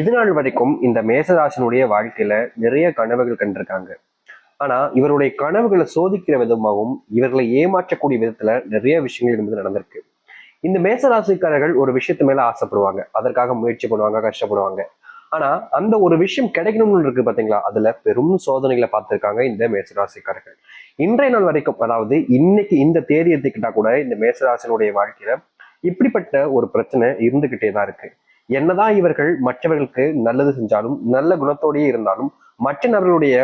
இதுநாள் வரைக்கும் இந்த மேசராசனுடைய வாழ்க்கையில நிறைய கனவுகள் கண்டிருக்காங்க. ஆனா இவருடைய கனவுகளை சோதிக்கிற விதமாகவும் இவர்களை ஏமாற்றக்கூடிய விதத்துல நிறைய விஷயங்கள் என்பது நடந்திருக்கு. இந்த மேசராசிக்காரர்கள் ஒரு விஷயத்து மேல ஆசைப்படுவாங்க, அதற்காக முயற்சி பண்ணுவாங்க, கஷ்டப்படுவாங்க. ஆனா அந்த ஒரு விஷயம் கிடைக்கணும்னு இருக்கு பாத்தீங்களா, அதுல பெரும் சோதனைகளை பார்த்திருக்காங்க இந்த மேசராசிக்காரர்கள். இன்றைய நாள் வரைக்கும், அதாவது இன்னைக்கு இந்த தேதி எடுத்துக்கிட்டா கூட இந்த மேசராசினுடைய வாழ்க்கையில இப்படிப்பட்ட ஒரு பிரச்சனை இருந்துகிட்டே தான் இருக்கு. என்னதான் இவர்கள் மற்றவர்களுக்கு நல்லது செஞ்சாலும், நல்ல குணத்தோடயே இருந்தாலும், மற்ற நபர்களுடைய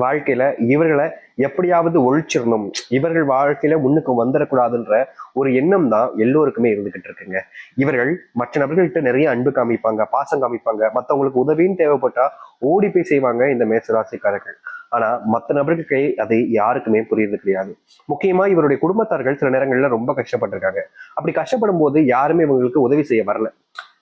வாழ்க்கையில இவர்களை எப்படியாவது ஒழிச்சிடணும், இவர்கள் வாழ்க்கையில முன்னுக்கு வந்துடக்கூடாதுன்ற ஒரு எண்ணம் தான் எல்லோருக்குமே இருந்துகிட்டு இருக்குங்க. இவர்கள் மற்ற நபர்கள்ட்ட நிறைய அன்பு காமிப்பாங்க, பாசம் காமிப்பாங்க, மற்றவங்களுக்கு உதவின்னு தேவைப்பட்டா ஓடி போய் செய்வாங்க இந்த மேசராசிக்காரர்கள். ஆனா மற்ற நபர்களுக்கு அது யாருக்குமே புரியுது கிடையாது. முக்கியமா இவருடைய குடும்பத்தார்கள் சில நேரங்கள்ல ரொம்ப கஷ்டப்பட்டிருக்காங்க. அப்படி கஷ்டப்படும் போது யாருமே இவங்களுக்கு உதவி செய்ய வரல.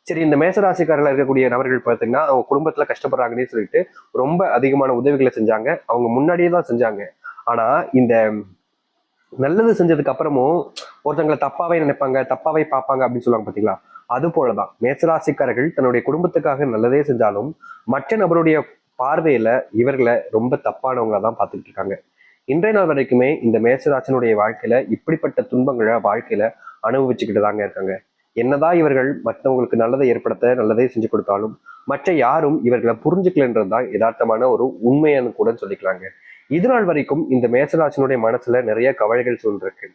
சரி, இந்த மேசராசிக்காரர்கள் இருக்கக்கூடிய நபர்கள் பார்த்தீங்கன்னா அவங்க குடும்பத்துல கஷ்டப்படுறாங்கன்னு சொல்லிட்டு ரொம்ப அதிகமான உதவிகளை செஞ்சாங்க. அவங்க முன்னாடியே தான் செஞ்சாங்க. ஆனா இந்த நல்லது செஞ்சதுக்கு அப்புறமும் ஒருத்தங்களை தப்பாவே நினைப்பாங்க, தப்பாவே பார்ப்பாங்க அப்படின்னு சொல்லுவாங்க பாத்தீங்களா. அது போலதான் மேசராசிக்காரர்கள் தன்னுடைய குடும்பத்துக்காக நல்லதே செஞ்சாலும் மற்ற நபருடைய பார்வையில இவர்களை ரொம்ப தப்பானவங்களா தான் பார்த்துட்டு இருக்காங்க. இன்றைய நாள் வரைக்குமே இந்த மேசராசினுடைய வாழ்க்கையில இப்படிப்பட்ட துன்பங்களை வாழ்க்கையில அனுபவிச்சுக்கிட்டு தாங்க இருக்காங்க. என்னதான் இவர்கள் மற்றவங்களுக்கு நல்லதை ஏற்படுத்த நல்லதே செஞ்சு கொடுத்தாலும் மற்ற யாரும் இவர்களை புரிஞ்சுக்கலன்றதுதான் யதார்த்தமான ஒரு உண்மையானு கூட சொல்லிக்கலாங்க. இது நாள் வரைக்கும் இந்த மேசராசினுடைய மனசுல நிறைய கவலைகள் சூழ்ந்திருக்கு.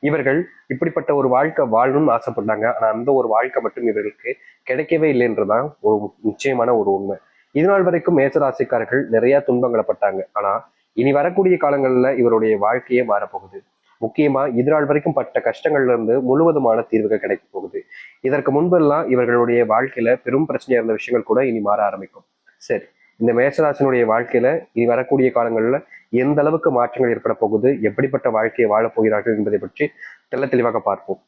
இவர்கள் இப்படிப்பட்ட ஒரு வாழ்க்கை வாழணும்னு ஆசைப்பட்டாங்க. ஆனா அந்த ஒரு வாழ்க்கை மட்டும் இவர்களுக்கு கிடைக்கவே இல்லைன்றதான் ஒரு நிச்சயமான ஒரு உண்மை. இது நாள் வரைக்கும் மேசராசிக்காரர்கள் நிறைய துன்பங்களை பட்டாங்க. ஆனா இனி வரக்கூடிய காலங்கள்ல இவருடைய வாழ்க்கையே மாறப்போகுது. முக்கியமா இது நாள் வரைக்கும் பட்ட கஷ்டங்கள்ல இருந்து முழுவதுமான தீர்வுகள் கிடைக்க போகுது. இதற்கு முன்பெல்லாம் இவர்களுடைய வாழ்க்கையில பெரும் பிரச்சனையா இருந்த விஷயங்கள் கூட இனி மாற ஆரம்பிக்கும். சரி, இந்த மேசராசினுடைய வாழ்க்கையில இனி வரக்கூடிய காலங்கள்ல எந்த அளவுக்கு மாற்றங்கள் ஏற்பட போகுது, எப்படிப்பட்ட வாழ்க்கையை வாழப் போகிறார்கள் என்பதை பற்றி தெள்ள தெளிவாக பார்ப்போம்.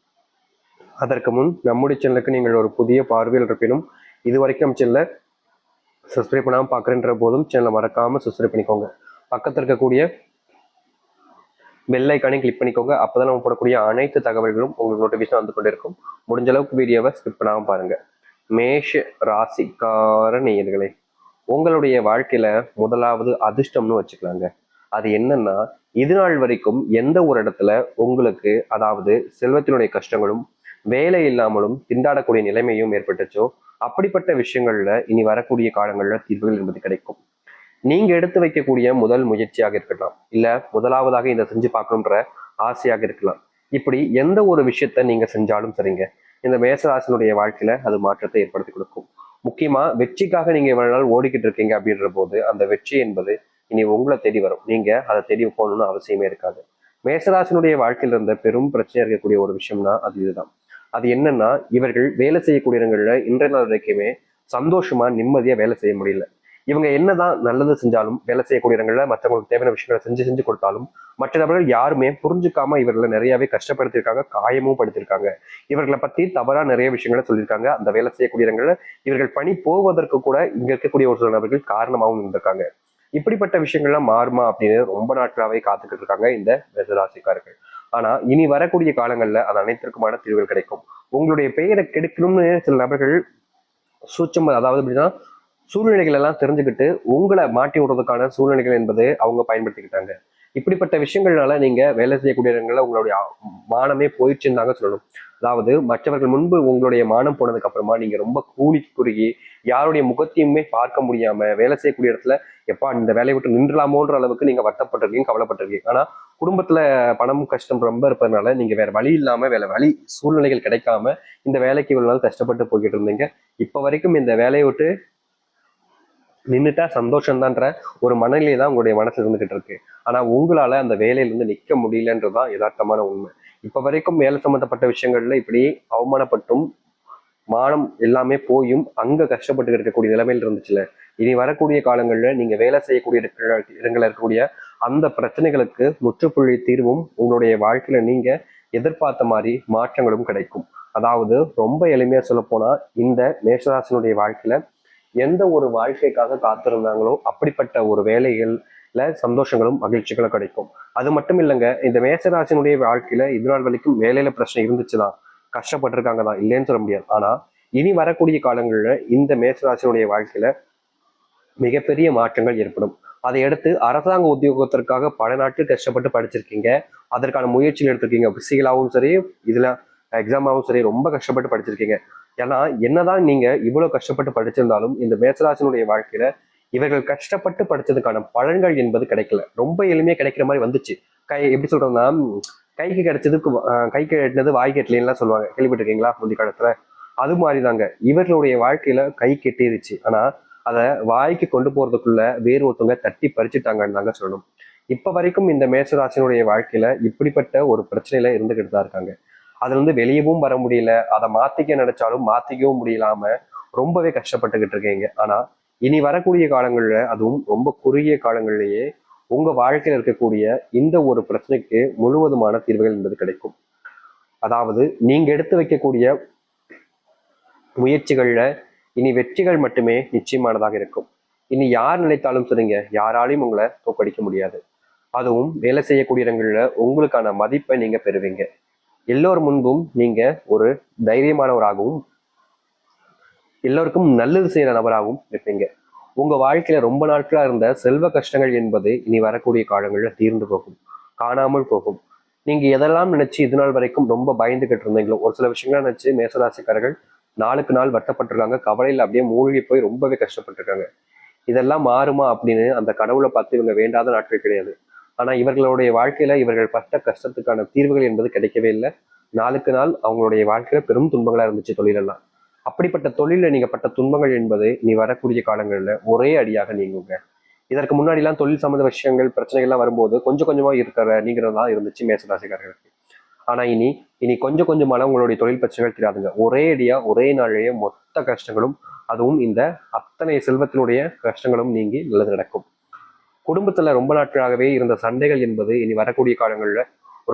அதற்கு முன் நம்முடைய சேனலுக்கு நீங்கள் ஒரு புதிய பார்வையில் இருப்பினும் இது வரைக்கும் சேனலை சப்ஸ்கிரைப் பண்ணாமல் பார்க்குறேன்ற போதும் சேனலை மறக்காம சப்ஸ்கிரைப் பண்ணிக்கோங்க. பக்கத்தில் இருக்கக்கூடிய பெல் ஐக்கானை கிளிக் பண்ணிக்கோங்க. அப்போதான் நம்ம போடக்கூடிய அனைத்து தகவல்களும் உங்களுக்கு நோட்டிஃபிகேஷன் வந்து கொண்டு இருக்கும். முடிஞ்ச அளவுக்கு வீடியோவை ஸ்கிப் பண்ணாமல் பாருங்க. மேஷ ராசிக்கார நேயர்களே, உங்களுடைய வாழ்க்கையில முதலாவது அதிர்ஷ்டம்னு வச்சுக்கலாங்க. அது என்னன்னா, இது நாள் வரைக்கும் எந்த ஒரு இடத்துல உங்களுக்கு, அதாவது செல்வத்தினுடைய கஷ்டங்களும் வேலை இல்லாமலும் திண்டாடக்கூடிய நிலைமையும் ஏற்பட்டுச்சோ அப்படிப்பட்ட விஷயங்கள்ல இனி வரக்கூடிய காலங்கள்ல தீர்வுகள் என்பது கிடைக்கும். நீங்க எடுத்து வைக்கக்கூடிய முதல் முயற்சியாக இருக்கலாம், இல்ல முதலாவதாக இதை செஞ்சு பார்க்கணுன்ற ஆசையாக இருக்கலாம். இப்படி எந்த ஒரு விஷயத்த நீங்க செஞ்சாலும் சரிங்க, இந்த மேசராசினுடைய வாழ்க்கையில அது மாற்றத்தை ஏற்படுத்தி கொடுக்கும். முக்கியமா வெற்றிக்காக நீங்க இவ்வளவு நாள் ஓடிக்கிட்டு இருக்கீங்க அப்படின்ற போது அந்த வெற்றி என்பது இனி உங்களை தேடி வரும். நீங்க அதை தேடி போகணும்னு அவசியமே இருக்காது. மேசராசினுடைய வாழ்க்கையில இருந்த பெரும் பிரச்சனையா இருக்கக்கூடிய ஒரு விஷயம்னா அது இதுதான். அது என்னன்னா, இவர்கள் வேலை செய்யக்கூடிய இடங்கள்ல இன்றைய நாள் வரைக்குமே சந்தோஷமா நிம்மதியா வேலை செய்ய முடியல. இவங்க என்னதான் நல்லது செஞ்சாலும், வேலை செய்யக்கூடிய இடங்கள்ல மற்றவங்களுக்கு தேவையான விஷயங்களை செஞ்சு செஞ்சு கொடுத்தாலும் மற்ற நபர்கள் யாருமே புரிஞ்சுக்காம இவர்களை நிறையவே கஷ்டப்படுத்திருக்காங்க, காயமும் படுத்திருக்காங்க. இவர்களை பத்தி தவறா நிறைய விஷயங்களை சொல்லியிருக்காங்க. அந்த வேலை செய்யக்கூடிய இடங்கள்ல இவர்கள் பணி போவதற்கு கூட இங்க இருக்கக்கூடிய ஒரு சில நபர்கள் காரணமாகவும் இருந்திருக்காங்க. இப்படிப்பட்ட விஷயங்கள்லாம் மாறுமா அப்படின்னு ரொம்ப நாட்களாவே காத்துக்கிட்டு இருக்காங்க இந்த மேசராசிக்காரர்கள். ஆனா இனி வரக்கூடிய காலங்கள்ல அது அனைத்திற்குமான தீர்வுகள் கிடைக்கும். உங்களுடைய பெயரை கெடுக்கணும்னு சில நபர்கள் சூட்சம், அதாவது எப்படின்னா சூழ்நிலைகள் எல்லாம் தெரிஞ்சுக்கிட்டு உங்களை மாட்டி விடுறதுக்கான சூழ்நிலைகள் என்பது அவங்க பயன்படுத்திக்கிட்டாங்க. இப்படிப்பட்ட விஷயங்கள்னால நீங்க வேலை செய்யக்கூடிய இடங்கள்ல உங்களுடைய மானமே போயிடுச்சுன்னு தாங்க சொல்லணும். அதாவது மற்றவர்கள் முன்பு உங்களுடைய மானம் போனதுக்கு அப்புறமா நீங்க ரொம்ப கூலி குறுகி யாருடைய முகத்தையுமே பார்க்க முடியாம வேலை செய்யக்கூடிய இடத்துல எப்பா இந்த வேலையை விட்டு நின்றலாமோன்ற அளவுக்கு நீங்க வருத்தப்பட்டிருக்கீங்க, கவலைப்பட்டிருக்கீங்க. ஆனா குடும்பத்துல பணம் கஷ்டம் ரொம்ப இருப்பதனால நீங்க வேற வழி இல்லாம, வேற வழி சூழ்நிலைகள் கிடைக்காம இந்த வேலைக்கு இவ்வளவு நாள் கஷ்டப்பட்டு போய்கிட்டு இருந்தீங்க. இப்ப வரைக்கும் இந்த வேலையை விட்டு நின்றுட்டா சந்தோஷம்தான்ற ஒரு மனநிலை தான் உங்களுடைய மனசுல இருந்துகிட்டு இருக்கு. ஆனா உங்களால அந்த வேலையில இருந்து நிக்க முடியலன்றதுதான் யதார்த்தமான உண்மை. இப்ப வரைக்கும் வேலை சம்பந்தப்பட்ட விஷயங்கள்ல இப்படி அவமானப்பட்டும் மானம் எல்லாமே போயும் அங்க கஷ்டப்பட்டு இருக்கக்கூடிய நிலைமையில் இருந்துச்சுல, இனி வரக்கூடிய காலங்கள்ல நீங்க வேலை செய்யக்கூடிய இடங்கள்ல இருக்கக்கூடிய அந்த பிரச்சனைகளுக்கு முற்றுப்புள்ளி தீர்வும் உங்களுடைய வாழ்க்கையில நீங்க எதிர்பார்த்த மாதிரி மாற்றங்களும் கிடைக்கும். அதாவது ரொம்ப எளிமையா சொல்ல போனா, இந்த மேஷராசினுடைய வாழ்க்கையில எந்த ஒரு வாழ்க்கைக்காக காத்திருந்தாங்களோ அப்படிப்பட்ட ஒரு வேலைகள்ல சந்தோஷங்களும் மகிழ்ச்சிகளும் கிடைக்கும். அது மட்டும் இல்லைங்க, இந்த மேசராசினுடைய வாழ்க்கையில இது நாள் வரைக்கும் வேலையில பிரச்சனை இருந்துச்சுதான், கஷ்டப்பட்டிருக்காங்க தான், இல்லைன்னு சொல்ல முடியாது. ஆனா இனி வரக்கூடிய காலங்கள்ல இந்த மேசராசினுடைய வாழ்க்கையில மிகப்பெரிய மாற்றங்கள் ஏற்படும். அதை அடுத்து அரசாங்க உத்தியோகத்திற்காக பல நாட்கள் கஷ்டப்பட்டு படிச்சிருக்கீங்க, அதற்கான முயற்சிகள் எடுத்திருக்கீங்க. பிசிக்கலாகவும் சரி, இதுல எக்ஸாமாவும் சரி ரொம்ப கஷ்டப்பட்டு படிச்சிருக்கீங்க. ஏன்னா என்னதான் நீங்க இவ்வளவு கஷ்டப்பட்டு படிச்சிருந்தாலும் இந்த மேசராசினுடைய வாழ்க்கையில இவர்கள் கஷ்டப்பட்டு படிச்சதுக்கான பலன்கள் என்பது கிடைக்கல. ரொம்ப எளிமையா கிடைக்கிற மாதிரி வந்துச்சு. எப்படி சொல்றதுன்னா, கைக்கு கிடைச்சதுக்கு கைக்கு எட்டினது வாய்க்கு எட்டலாம் சொல்லுவாங்க, கேள்விப்பட்டிருக்கீங்களா முந்தி காலத்துல? அது மாதிரிதாங்க இவர்களுடைய வாழ்க்கையில கை கெட்டிருச்சு. ஆனா அதை வாய்க்கு கொண்டு போறதுக்குள்ள வேறு ஒருத்தவங்க தட்டி பறிச்சுட்டாங்கன்னு தாங்க சொல்லணும். இப்ப வரைக்கும் இந்த மேசராசினுடைய வாழ்க்கையில இப்படிப்பட்ட ஒரு பிரச்சனையில இருந்துகிட்டு தான் இருக்காங்க. அதுல இருந்து வெளியவும் வர முடியல, அதை மாத்திக்க நினைச்சாலும் மாத்திக்கவும் முடியலாம ரொம்பவே கஷ்டப்பட்டுக்கிட்டு இருக்கீங்க. ஆனா இனி வரக்கூடிய காலங்கள்ல, அதுவும் ரொம்ப குறுகிய காலங்கள்லயே உங்க வாழ்க்கையில இருக்கக்கூடிய இந்த ஒரு பிரச்சனைக்கு முழுவதுமான தீர்வுகள் என்பது கிடைக்கும். அதாவது நீங்க எடுத்து வைக்கக்கூடிய முயற்சிகள்ல இனி வெற்றிகள் மட்டுமே நிச்சயமானதாக இருக்கும். இனி யார் நினைத்தாலும் சரிங்க, யாராலையும் உங்களை தோக்கடிக்க முடியாது. அதுவும் வேலை செய்யக்கூடிய இடங்கள்ல உங்களுக்கான மதிப்பை நீங்க பெறுவீங்க. எல்லோர் முன்பும் நீங்க ஒரு தைரியமானவராகவும் எல்லோருக்கும் நல்லது செய்யற நபராகவும் இருப்பீங்க. உங்க வாழ்க்கையில ரொம்ப நாட்களா இருந்த செல்வ கஷ்டங்கள் என்பது இனி வரக்கூடிய காலங்கள்ல தீர்ந்து போகும், காணாமல் போகும். நீங்க எதெல்லாம் நினைச்சு இது நாள் வரைக்கும் ரொம்ப பயந்துகிட்டு இருந்தீங்களோ, ஒரு சில விஷயங்கள நினைச்சு மேசராசிக்காரர்கள் நாளுக்கு நாள் வருத்தப்பட்டிருக்காங்க, கவலையில் அப்படியே மூழ்கி போய் ரொம்பவே கஷ்டப்பட்டிருக்காங்க. இதெல்லாம் மாறுமா அப்படின்னு அந்த கடவுளை பார்த்து இவங்க வேண்டாத நாட்கள் கிடையாது. ஆனா இவர்களுடைய வாழ்க்கையில இவர்கள் பட்ட கஷ்டத்துக்கான தீர்வுகள் என்பது கிடைக்கவே இல்லை. நாளுக்கு நாள் அவங்களுடைய வாழ்க்கையில பெரும் துன்பங்களா இருந்துச்சு தொழிலெல்லாம். அப்படிப்பட்ட தொழில நீங்க பட்ட துன்பங்கள் என்பது நீ வரக்கூடிய காலங்கள்ல ஒரே அடியாக நீங்குங்க. இதற்கு முன்னாடி எல்லாம் தொழில் சம்பந்த விஷயங்கள் பிரச்சனைகள்லாம் வரும்போது கொஞ்சம் கொஞ்சமா நீங்கிறதா இருந்துச்சு மேசராசிக்காரர்களுக்கு. ஆனா இனி இனி கொஞ்சம் கொஞ்சமான உங்களுடைய தொழில் பிரச்சனைகள் தெரியாதுங்க. ஒரே அடியா ஒரே நாளிலேயே மொத்த கஷ்டங்களும், அதுவும் இந்த அத்தனை செல்வத்தினுடைய கஷ்டங்களும் நீங்கி நல்லது நடக்கும். குடும்பத்துல ரொம்ப நாட்களாகவே இருந்த சண்டைகள் என்பது இனி வரக்கூடிய காலங்கள்ல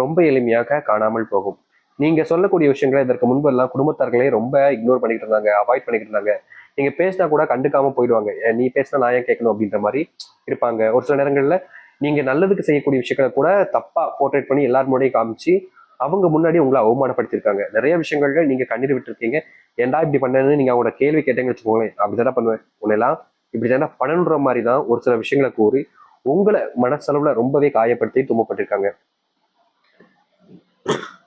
ரொம்ப எளிமையாக காணாமல் போகும். நீங்க சொல்லக்கூடிய விஷயங்களை இதற்கு முன்பு எல்லாம் குடும்பத்தார்களே ரொம்ப இக்னோர் பண்ணிட்டு இருந்தாங்க, அவாய்ட் பண்ணிட்டு இருந்தாங்க. நீங்க பேசினா கூட கண்டுக்காம போயிடுவாங்க. நீ பேசினா நான் ஏன் கேட்கணும் அப்படின்ற மாதிரி இருப்பாங்க. ஒரு சில நேரங்கள்ல நீங்க நல்லதுக்கு செய்யக்கூடிய விஷயங்களை கூட தப்பா போர்ட்ரேட் பண்ணி எல்லார் முன்னாடியும் காமிச்சு அவங்க முன்னாடி உங்களை அவமானப்படுத்திருக்காங்க. நிறைய விஷயங்கள்ல நீங்க கண்ணீர் விட்டுருக்கீங்க. ஏன்டா இப்படி பண்ணணும்னு நீங்க அவங்களோட கேள்வி கேட்டீங்கன்னு வச்சுக்கோங்களேன், அப்படிதானே பண்ணுவேன் உன்னெல்லாம் இப்படி தானே பண்ணணுன்ற மாதிரி தான் ஒரு சில விஷயங்களை கூறி உங்களை மனசளவுல ரொம்பவே காயப்படுத்தி துன்பப்பட்டிருக்காங்க.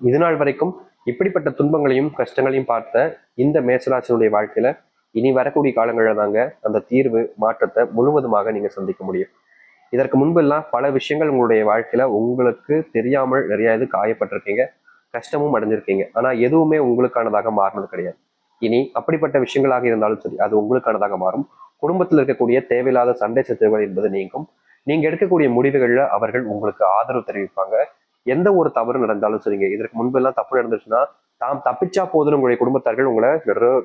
இது நாள் வரைக்கும் இப்படிப்பட்ட துன்பங்களையும் கஷ்டங்களையும் பார்த்த இந்த மேசராசினுடைய வாழ்க்கையில இனி வரக்கூடிய காலங்களில் தாங்க அந்த தீர்வு மாற்றத்தை முழுவதுமாக நீங்க சந்திக்க முடியும். இதற்கு முன்பெல்லாம் பல விஷயங்கள் உங்களுடைய வாழ்க்கையில உங்களுக்கு தெரியாமல் நிறைய இது காயப்பட்டிருக்கீங்க, கஷ்டமும் அடைஞ்சிருக்கீங்க. ஆனா எதுவுமே உங்களுக்கானதாக மாறினது கிடையாது. இனி அப்படிப்பட்ட விஷயங்களாக இருந்தாலும் சரி, அது உங்களுக்கானதாக மாறும். குடும்பத்தில் இருக்கக்கூடிய தேவையில்லாத சண்டை சச்சரவுகள் என்பது நீங்கும். நீங்க எடுக்கக்கூடிய முடிவுகள்ல அவர்கள் உங்களுக்கு ஆதரவு தெரிவிப்பாங்க. எந்த ஒரு தவறு நடந்தாலும் சரிங்க, இதற்கு முன்பெல்லாம் தப்பு நடந்துச்சுன்னா தாம் தப்பிச்சா போதும் உங்களுடைய குடும்பத்தார்கள் உங்களை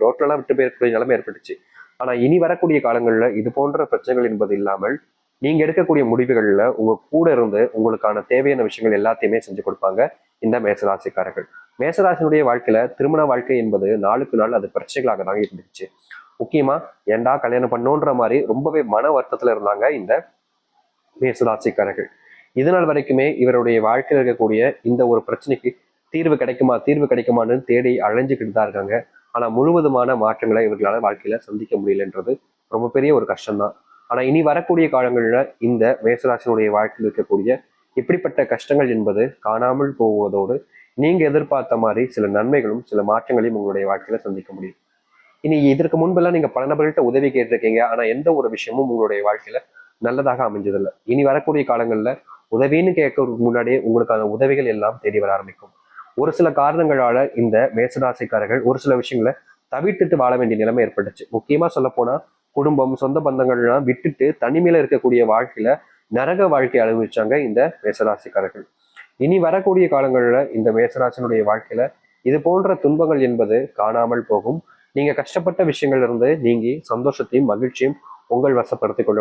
ரோட்லலாம் விட்டு போயிருக்கக்கூடிய நிலைமை ஏற்பட்டுச்சு. ஆனா இனி வரக்கூடிய காலங்கள்ல இது போன்ற பிரச்சனைகள் என்பது இல்லாமல் நீங்க எடுக்கக்கூடிய முடிவுகள்ல உங்க கூட இருந்து உங்களுக்கான தேவையான விஷயங்கள் எல்லாத்தையுமே செஞ்சு கொடுப்பாங்க இந்த மேசராசிக்காரர்கள். மேசராசினுடைய வாழ்க்கையில திருமண வாழ்க்கை என்பது நாளுக்கு நாள் அது பிரச்சனைகளாக தான் இருந்துச்சு. முக்கியமா ஏண்டா கல்யாணம் பண்ணோன்ற மாதிரி ரொம்பவே மன வருத்தத்துல இருந்தாங்க இந்த மேசராசிக்காரர்கள். இதனால் வரைக்குமே இவருடைய வாழ்க்கையில் இருக்கக்கூடிய இந்த ஒரு பிரச்சனைக்கு தீர்வு கிடைக்குமா தீர்வு கிடைக்குமான்னு தேடி அலைஞ்சுக்கிட்டு தான் இருக்காங்க. ஆனா முழுவதுமான மாற்றங்களை இவர்களால் வாழ்க்கையில சந்திக்க முடியலன்றது ரொம்ப பெரிய ஒரு கஷ்டம்தான். ஆனா இனி வரக்கூடிய காலங்கள்ல இந்த மேசராசினுடைய வாழ்க்கையில் இருக்கக்கூடிய இப்படிப்பட்ட கஷ்டங்கள் என்பது காணாமல் போவதோடு நீங்க எதிர்பார்த்த மாதிரி சில நன்மைகளும் சில மாற்றங்களையும் உங்களுடைய வாழ்க்கையில சந்திக்க முடியும். இனி இதற்கு முன்பெல்லாம் நீங்க பல நபர்கள்ட்ட உதவி கேட்டிருக்கீங்க, ஆனா எந்த ஒரு விஷயமும் உங்களுடைய வாழ்க்கையில நல்லதாக அமைஞ்சதில்லை. இனி வரக்கூடிய காலங்கள்ல உதவின்னு கேட்கறதுக்கு முன்னாடியே உங்களுக்கான உதவிகள் எல்லாம் தேடி வர ஆரம்பிக்கும். ஒரு சில காரணங்களால இந்த மேசராசிக்காரர்கள் ஒரு சில விஷயங்களை தவிர்த்துட்டு வாழ வேண்டிய நிலைமை ஏற்பட்டுச்சு. முக்கியமா சொல்ல போனா குடும்பம் சொந்த பந்தங்கள்லாம் விட்டுட்டு தனிமையில இருக்கக்கூடிய வாழ்க்கையில நரக வாழ்க்கை அனுபவிச்சாங்க இந்த மேசராசிக்காரர்கள். இனி வரக்கூடிய காலங்கள்ல இந்த மேசராசினுடைய வாழ்க்கையில இது போன்ற துன்பங்கள் என்பது காணாமல் போகும். நீங்க கஷ்டப்பட்ட விஷயங்கள்ல இருந்து நீங்கி சந்தோஷத்தையும் மகிழ்ச்சியும் உங்கள் வசப்படுத்திக் கொள்ள